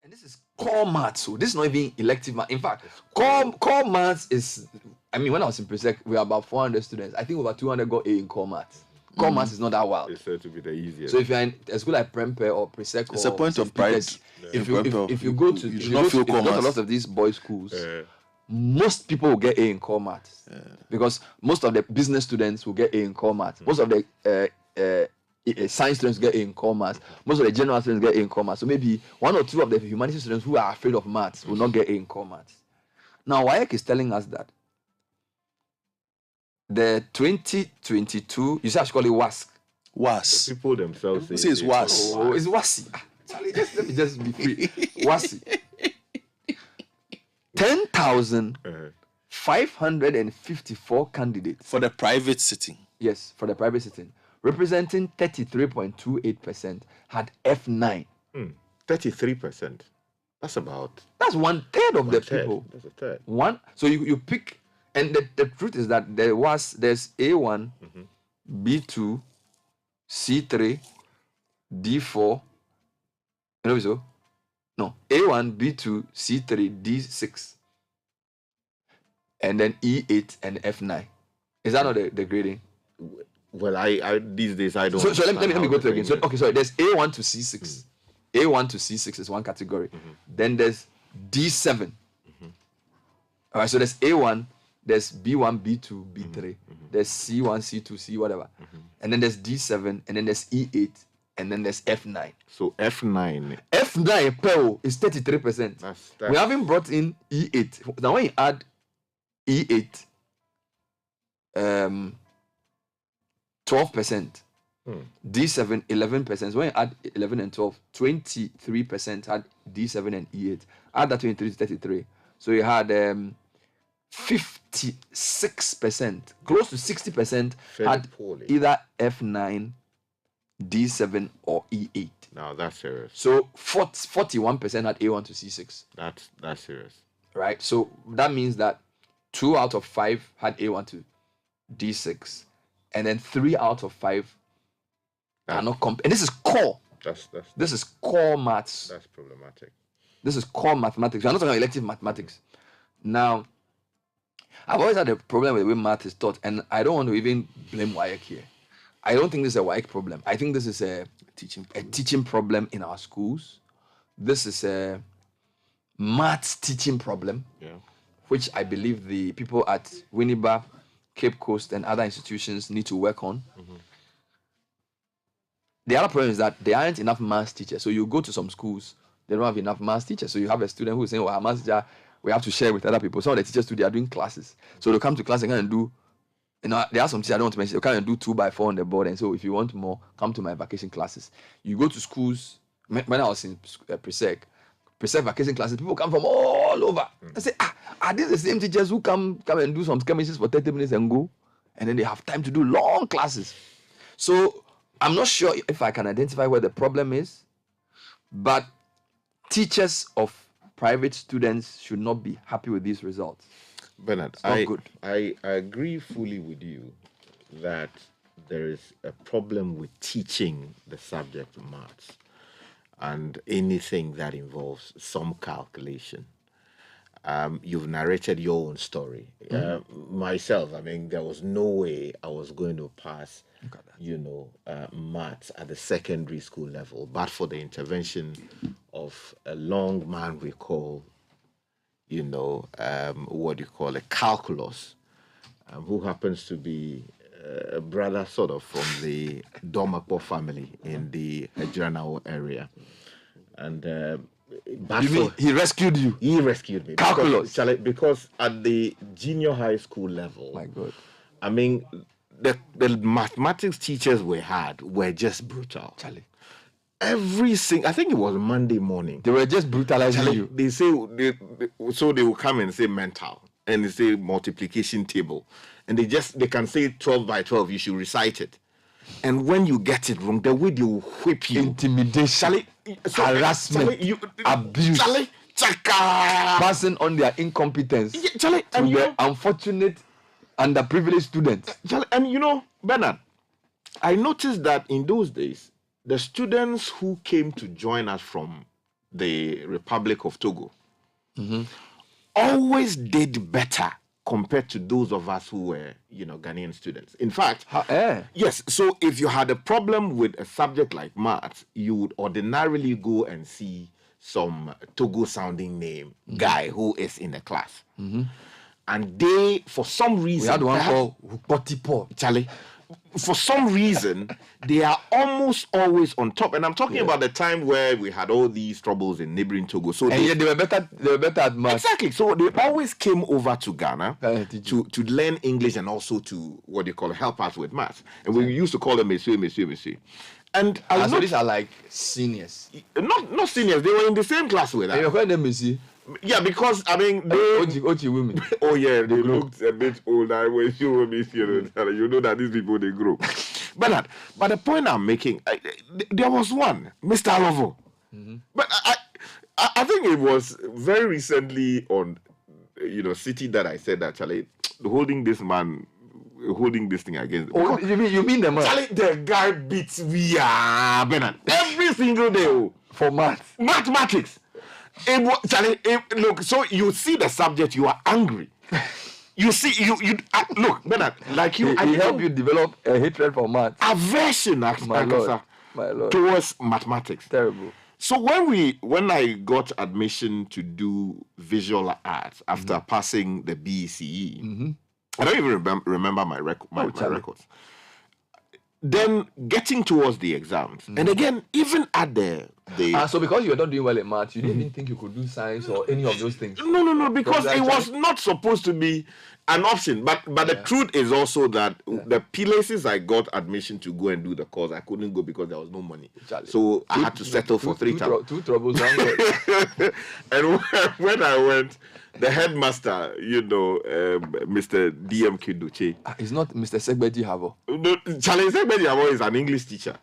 And this is core maths. So this is not even elective math. In fact, core maths is, I mean, when I was in Presec, we were about 400 students. I think over 200 got A in core maths. Core maths is not that wild. It's said to be the easiest. So if you're in a school like Prempeh or Presec, it's a point of pride. If you go to a lot of these boys' schools, most people will get A in core maths because most of the business students will get A in core maths. Most of the science students get A in core maths. Most of the general students get A in core maths. So maybe one or two of the humanities students who are afraid of maths will not get A in core maths. Now, WAEC is telling us that the 2022, you say I should call it WASC. WAS. The people themselves say it's WAS. Oh, it's WASI. Charlie, let me just be free. WASI. 10,554 candidates. For the private sitting. Yes, for the private sitting. Representing 33.28% had F9. 33%. That's 1/3 of the people. That's a third. So you pick, and the truth is that there's A1, B2, C3, D4. You know so? No, A1, B2, C3, D6, and then E8 and F9. Is that not the grading? Well, I these days I don't. So let me go through again. So there's A1 to C6. A1 to C6 is one category. Then there's D7. All right, so there's A1, there's B1, B2, B3. There's C1, C2, C whatever. And then there's D7, and then there's E8, and then there's F9. So F9 PEO is 33%. That's We haven't brought in E8. Now when you add E8, 12%. D7, 11%. So when you add 11 and 12, 23% had D7 and E8. Add that 23 to 33. So you had 56%, close to 60% had either F9, D7, or E8. Now that's serious. So 41% had A1 to C6. That's serious. Right? So that means that 2 out of 5 had A1 to D6. And then 3 out of 5 are not and this is core. This is core maths. That's problematic. This is core mathematics. We are not talking about elective mathematics. Now, I've always had a problem with the way math is taught, and I don't want to even blame WAEC here. I don't think this is a WAEC problem. I think this is a teaching problem in our schools. This is a maths teaching problem, which I believe the people at Winneba, Cape Coast, and other institutions need to work on. The other problem is that there aren't enough maths teachers. So you go to some schools, they don't have enough maths teachers. So you have a student who is saying, well, our maths teacher, we have to share with other people. Some of the teachers too, they are doing classes. So they'll come to class and kind of do, there are some teachers I don't want to mention, they kind of do 2x4 on the board. And so if you want more, come to my vacation classes. You go to schools, when I was in Presec vacation classes, people come from all over. I say, are these the same teachers who come and do some skirmishes for 30 minutes and go? And then they have time to do long classes. So I'm not sure if I can identify where the problem is, but teachers of private students should not be happy with these results. Bernard, I agree fully with you that there is a problem with teaching the subject of maths and anything that involves some calculation. You've narrated your own story. Myself, I mean, there was no way I was going to pass, maths at the secondary school level, but for the intervention of a long man we call, a calculus, who happens to be a brother sort of from the Domapo family in the Ejranao area. And he rescued you? He rescued me. Calculus. Because at the junior high school level, my God, I mean, the mathematics teachers we had were just brutal. Charlie. I think it was Monday morning. They were just brutalizing you. They say, so they will come and say mental, and they say multiplication table. And they can say 12 by 12, you should recite it. And when you get it wrong, the way they will whip you. Intimidation, harassment, abuse, passing on their incompetence to the unfortunate, underprivileged students. And Bernard, I noticed that in those days, the students who came to join us from the Republic of Togo, always did better compared to those of us who were, Ghanaian students. In fact, yes, so if you had a problem with a subject like maths, you would ordinarily go and see some Togo-sounding name guy who is in the class. And they, for some reason... We had one called Potipo. Charlie, for some reason, they are almost always on top. And I'm talking about the time where we had all these troubles in neighboring Togo. So yet they were better at maths. Exactly. So they always came over to Ghana to learn English and also to, help us with maths. And we used to call them monsieur. And so these are like seniors. Not seniors. They were in the same class with us. You call them monsieur? Yeah, because women. Oh yeah, they looked a bit older. When you were you know that these people they grow. But the point I'm making, there was one, Mr. Avle. But I think it was very recently on, Citi that I said that Charlie holding this thing against. Oh, you mean the man? Charlie, the guy beats me, Bernard, every single day for mathematics. Look, so you see the subject, you are angry. You see, look, Bernard, like you, he helped you develop a hatred for maths. Aversion, my Lord, towards mathematics. Terrible. So when I got admission to do visual arts after passing the BECE, I don't even remember my records. Then getting towards the exams, and again, even at the so because you were not doing well in maths, you didn't even think you could do science or any of those things. No, because it was not supposed to be an option. But the truth is also that the places I got admission to go and do the course, I couldn't go because there was no money. So I had to settle for 3 times. Two troubles, one word. And when I went, the headmaster, Mr. DMK Doche. It's not Mr. Segbeji Havo. No, Charlie Segbeji Havo is an English teacher.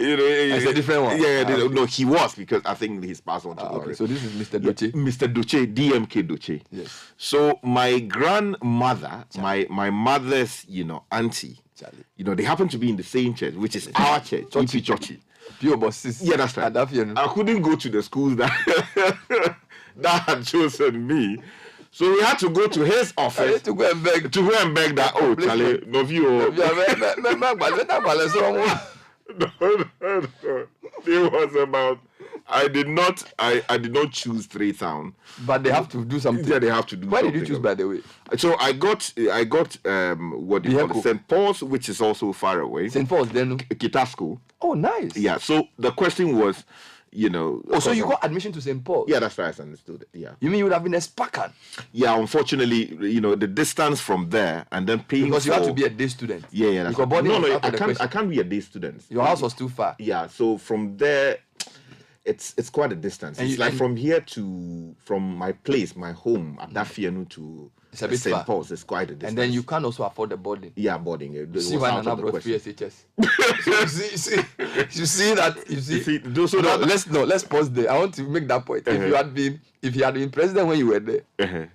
It's a different one. Yeah, no, he was, because I think he's passed on to glory. Okay, so this is Mr. Doche. Mr. Doche, DMK Doche. Yes. So my grandmother, my mother's, auntie, Charlie. They happen to be in the same church, which is our church, Churchy. Pure bosses. Yeah, that's right. I couldn't go to the schools that had chosen me. So we had to go to his office to go and beg that, Charlie, no view. No. It was about I did not choose 3 town. But they have to do something. Yeah, they have to do Why something. Did you choose, by the way? So I got what do you call it? St. Paul's, which is also far away. St. Paul's, then Kita School. Oh, nice. Yeah. So the question was, so you got admission to St. Paul's? Yeah, that's right. I understood it. Yeah. You mean you would have been a Spakan? Yeah, unfortunately, the distance from there and then paying because you have to be a day student. Yeah, that's right. No, I can't be a day student. Your house was too far. Yeah, so from there, it's quite a distance. It's like from here from my place, my home at Dafianu to St. Paul's. It's quite a distance. And then you can't also afford the boarding. Yeah, boarding. See why Nana brought free SHS. You see that. Let's pause there. I want to make that point. If you had been president when you were there,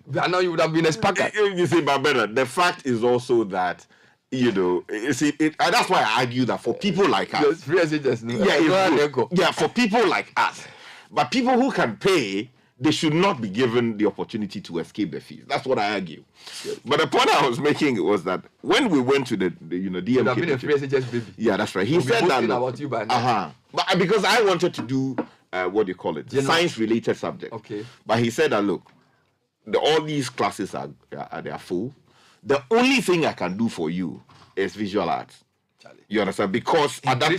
now you would have been a Spakan. You see, but better. The fact is also that. That's why I argue that for people like us, free SHS, for people like us, but people who can pay, they should not be given the opportunity to escape the fees. That's what I argue. Yes. But the point I was making was that when we went to the DMK, you have been a free SHS baby. Yeah, that's right. He said that about you by now. But because I wanted to do science-related subject. Okay. But he said that look, all these classes are full. The only thing I can do for you is visual arts. Charlie. You understand? Because at that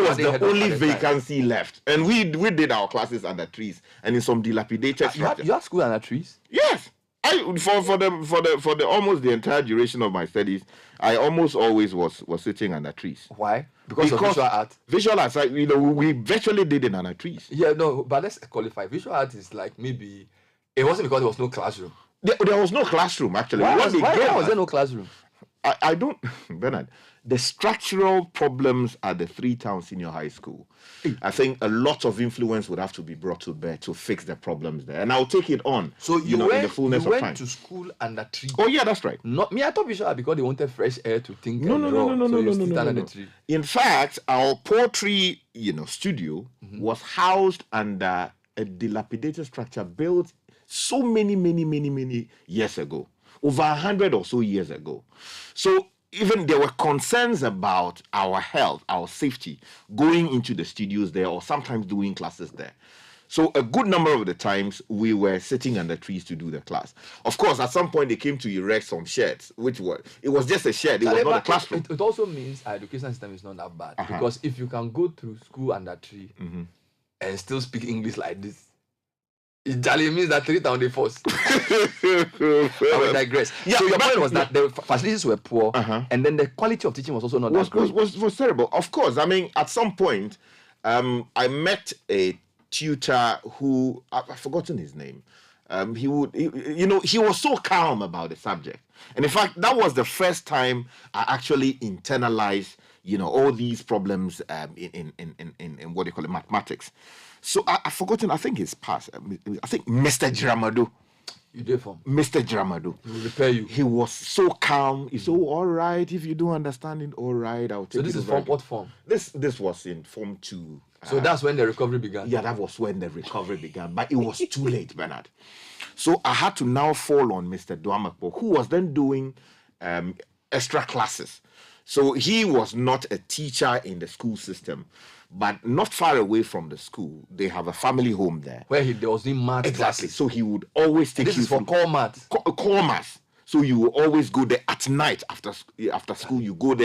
was the only vacancy left. And we did our classes under trees and in some dilapidated structure. You had school under trees? Yes. For the almost the entire duration of my studies, I almost always was sitting under trees. Why? Because of visual art? Visual arts, we virtually did it under trees. Yeah, no, but let's qualify. Visual art is like maybe... It wasn't because there was no classroom. There was no classroom, actually. Why was there no classroom? I don't... Bernard, the structural problems at the Freetown Senior High School, I think a lot of influence would have to be brought to bear to fix the problems there. And I'll take it on, so in the fullness of time. You went to school under tree? Oh, yeah, that's right. Not me, I thought visual art because they wanted fresh air to think No. Under tree. In fact, our poetry, studio was housed under a dilapidated structure built so many years ago, over 100 or so years ago. So even there were concerns about our health, our safety, going into the studios there or sometimes doing classes there. So a good number of the times we were sitting under trees to do the class. Of course, at some point they came to erect some sheds, it was just a shed. It was not a classroom. It also means our education system is not that bad, because if you can go through school under a tree and still speak English like this, it generally means that 3,000 force. I will digress. Yeah, so your point was that the facilities were poor, and then the quality of teaching was also not that great. Was terrible. Of course, I mean, at some point, I met a tutor who I've forgotten his name. He was so calm about the subject, and in fact, that was the first time I actually internalized, all these problems in what they call it, mathematics. So I've forgotten. I think it's past. I think Mr. Dramado. You did from Mr. Dramado. He will repair you. He was so calm. He said, all right, if you don't understand it, all right, I'll take it. So this is from what form? This was in Form 2. So that's when the recovery began? Yeah, that was when the recovery began. But it was too late, Bernard. So I had to now fall on Mr. Duamakpo, who was then doing extra classes. So he was not a teacher in the school system, but not far away from the school. They have a family home there. Where there was in math Exactly. classes. So he would always take This you is for core math. Core math. So you will always go there at night after school. You go there